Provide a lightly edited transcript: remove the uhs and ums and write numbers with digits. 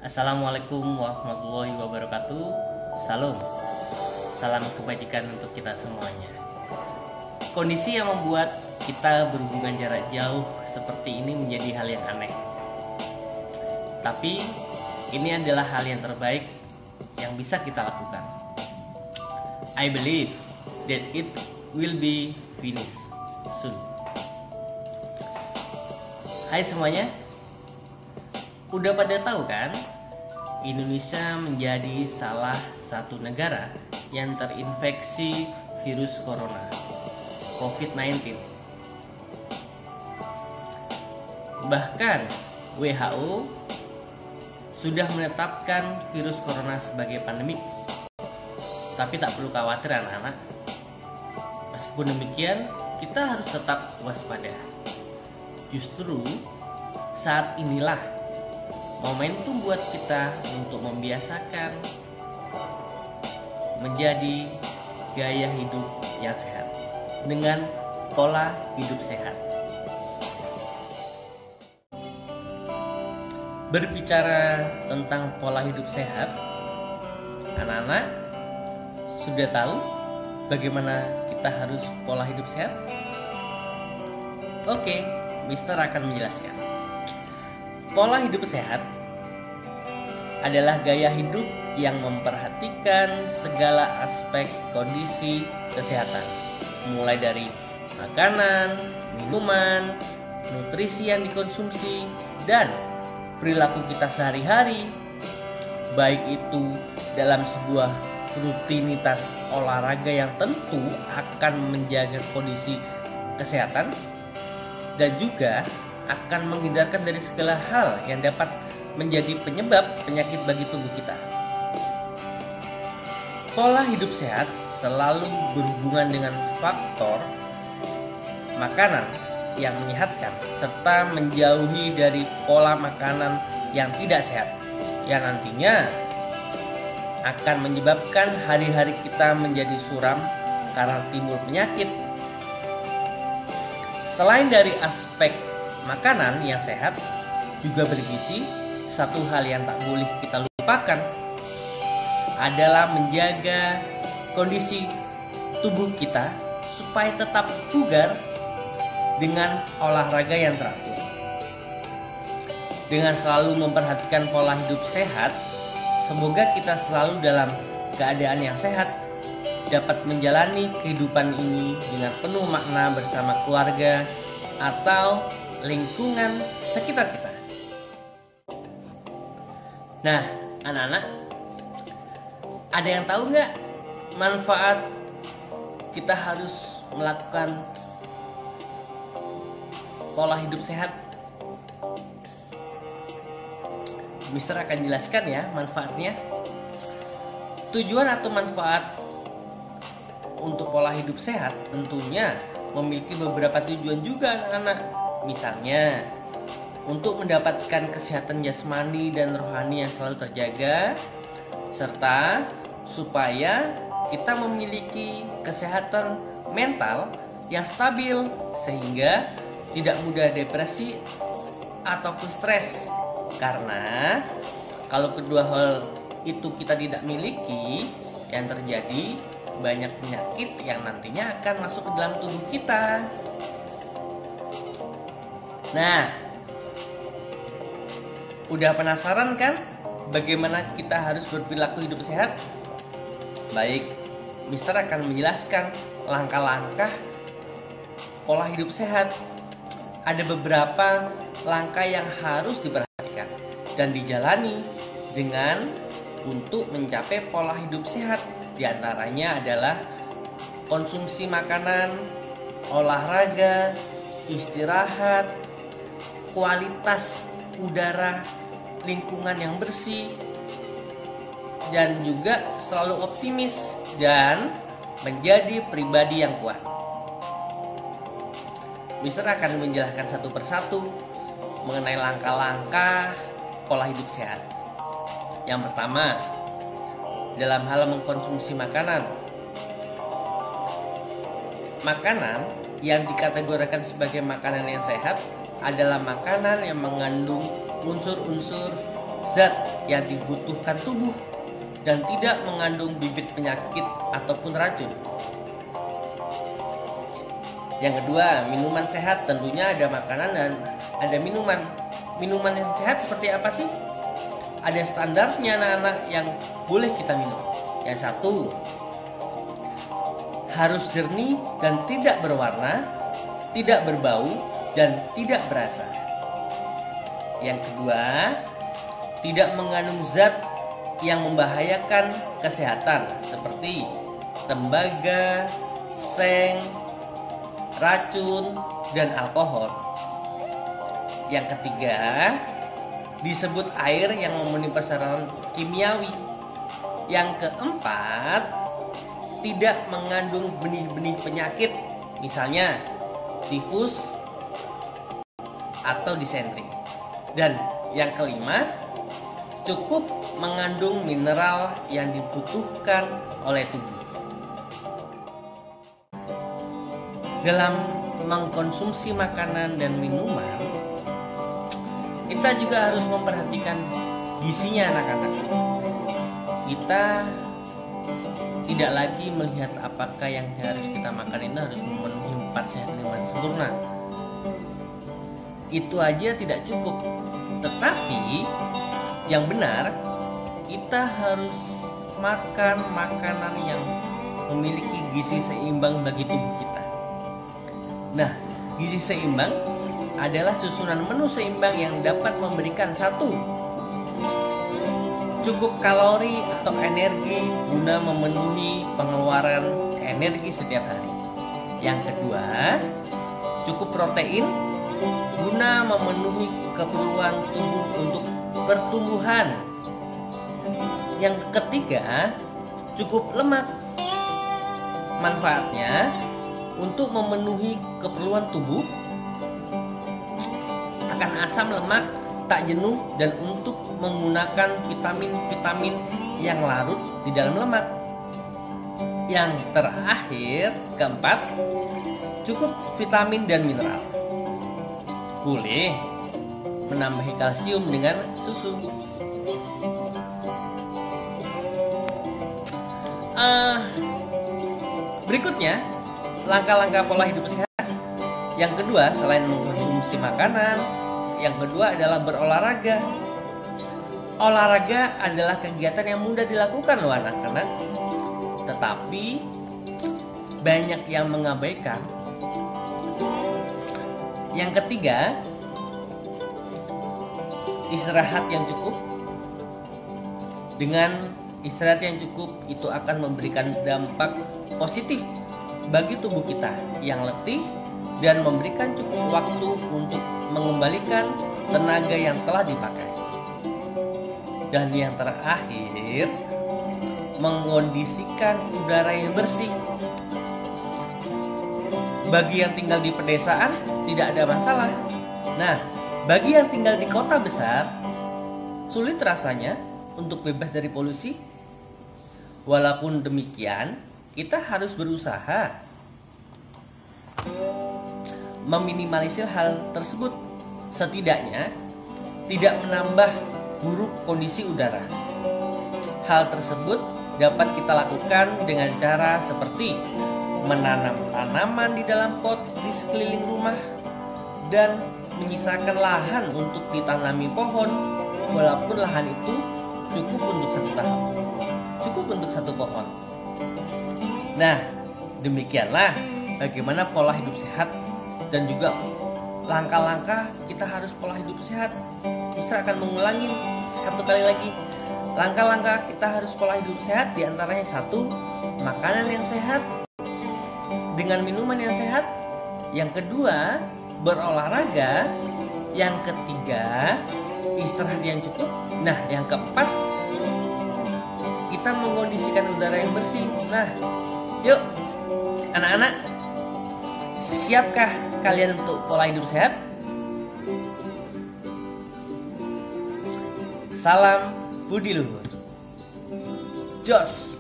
Assalamualaikum warahmatullahi wabarakatuh. Salam. Salam kebajikan untuk kita semuanya. Kondisi yang membuat kita berhubungan jarak jauh seperti ini menjadi hal yang aneh. Tapi ini adalah hal yang terbaik yang bisa kita lakukan. I believe that it will be finished soon. Hai semuanya. Udah pada tahu kan? Indonesia menjadi salah satu negara yang terinfeksi virus corona COVID-19. Bahkan WHO sudah menetapkan virus corona sebagai pandemik. Tapi tak perlu khawatir anak-anak. Meskipun demikian, kita harus tetap waspada. Justru saat inilah momentum buat kita untuk membiasakan menjadi gaya hidup yang sehat dengan pola hidup sehat. Berbicara tentang pola hidup sehat, anak-anak sudah tahu bagaimana kita harus pola hidup sehat? Oke, Mister akan menjelaskan. Pola hidup sehat adalah gaya hidup yang memperhatikan segala aspek kondisi kesehatan, mulai dari makanan, minuman, nutrisi yang dikonsumsi, dan perilaku kita sehari-hari, baik itu dalam sebuah rutinitas olahraga yang tentu akan menjaga kondisi kesehatan, dan juga akan menghindarkan dari segala hal yang dapat menjadi penyebab penyakit bagi tubuh kita. Pola hidup sehat selalu berhubungan dengan faktor makanan yang menyehatkan serta menjauhi dari pola makanan yang tidak sehat, yang nantinya akan menyebabkan hari-hari kita menjadi suram karena timbul penyakit. Selain dari aspek makanan yang sehat juga bergizi, satu hal yang tak boleh kita lupakan adalah menjaga kondisi tubuh kita supaya tetap bugar dengan olahraga yang teratur. Dengan selalu memperhatikan pola hidup sehat, semoga kita selalu dalam keadaan yang sehat, dapat menjalani kehidupan ini dengan penuh makna bersama keluarga atau lingkungan sekitar kita. Nah, anak-anak, ada yang tahu nggak manfaat kita harus melakukan pola hidup sehat? Mister akan jelaskan ya manfaatnya. Tujuan atau manfaat untuk pola hidup sehat tentunya memiliki beberapa tujuan juga, anak-anak. Misalnya, untuk mendapatkan kesehatan jasmani dan rohani yang selalu terjaga, serta supaya kita memiliki kesehatan mental yang stabil sehingga tidak mudah depresi ataupun stres. Karena kalau kedua hal itu kita tidak miliki, yang terjadi banyak penyakit yang nantinya akan masuk ke dalam tubuh kita. Nah, udah penasaran kan bagaimana kita harus berperilaku hidup sehat? Baik, Mister akan menjelaskan langkah-langkah pola hidup sehat. Ada beberapa langkah yang harus diperhatikan dan dijalani dengan untuk mencapai pola hidup sehat. Di antaranya adalah konsumsi makanan, olahraga, istirahat, kualitas udara, lingkungan yang bersih, dan juga selalu optimis dan menjadi pribadi yang kuat. Mister akan menjelaskan satu persatu mengenai langkah-langkah pola hidup sehat. Yang pertama, dalam hal mengkonsumsi makanan. Makanan yang dikategorikan sebagai makanan yang sehat adalah makanan yang mengandung unsur-unsur zat yang dibutuhkan tubuh dan tidak mengandung bibit penyakit ataupun racun. Yang kedua, minuman sehat. Tentunya ada makanan dan ada minuman. Minuman yang sehat seperti apa sih? Ada standarnya anak-anak yang boleh kita minum. Yang satu, harus jernih dan tidak berwarna, tidak berbau dan tidak berasa. Yang kedua, tidak mengandung zat yang membahayakan kesehatan seperti tembaga, seng, racun, dan alkohol. Yang ketiga, disebut air yang memenuhi persyaratan kimiawi. Yang keempat, tidak mengandung benih-benih penyakit, misalnya tifus atau disentri. Dan yang kelima, cukup mengandung mineral yang dibutuhkan oleh tubuh. Dalam mengkonsumsi makanan dan minuman, kita juga harus memperhatikan gizinya anak-anak. Kita tidak lagi melihat apakah yang harus kita makan itu harus memenuhi 4 sehat 5 sempurna. Itu aja tidak cukup. Tetapi yang benar, kita harus makan makanan yang memiliki gizi seimbang bagi tubuh kita. Nah, gizi seimbang adalah susunan menu seimbang yang dapat memberikan satu, cukup kalori atau energi guna memenuhi pengeluaran energi setiap hari. Yang kedua, cukup protein guna memenuhi keperluan tubuh untuk pertumbuhan. Yang ketiga, cukup lemak. Manfaatnya untuk memenuhi keperluan tubuh akan asam lemak, tak jenuh, dan untuk menggunakan vitamin-vitamin yang larut di dalam lemak. Yang terakhir, keempat, cukup vitamin dan mineral. Boleh menambahi kalsium dengan susu. Berikutnya, langkah-langkah pola hidup sehat. Yang kedua, selain mengkonsumsi makanan, yang kedua adalah berolahraga. Olahraga adalah kegiatan yang mudah dilakukan loh anak-anak, tetapi banyak yang mengabaikan. Yang ketiga, istirahat yang cukup. Dengan istirahat yang cukup itu akan memberikan dampak positif bagi tubuh kita yang letih dan memberikan cukup waktu untuk mengembalikan tenaga yang telah dipakai. Dan yang terakhir, mengkondisikan udara yang bersih. Bagi yang tinggal di pedesaan tidak ada masalah. Nah, bagi yang tinggal di kota besar, sulit rasanya untuk bebas dari polusi. Walaupun demikian, kita harus berusaha meminimalisir hal tersebut, setidaknya tidak menambah buruk kondisi udara. Hal tersebut dapat kita lakukan dengan cara seperti menanam tanaman di dalam pot di sekeliling rumah dan menyisakan lahan untuk ditanami pohon, walaupun lahan itu cukup untuk satu tahun, cukup untuk satu pohon. Nah, demikianlah bagaimana pola hidup sehat dan juga langkah-langkah kita harus pola hidup sehat. Bisa akan mengulangi satu kali lagi. Langkah-langkah kita harus pola hidup sehat, diantaranya satu, makanan yang sehat dengan minuman yang sehat. Yang kedua, berolahraga. Yang ketiga, istirahat yang cukup. Nah, yang keempat, kita mengkondisikan udara yang bersih. Nah, yuk anak-anak, siapkah kalian untuk pola hidup sehat? Salam budi luhur. Jos.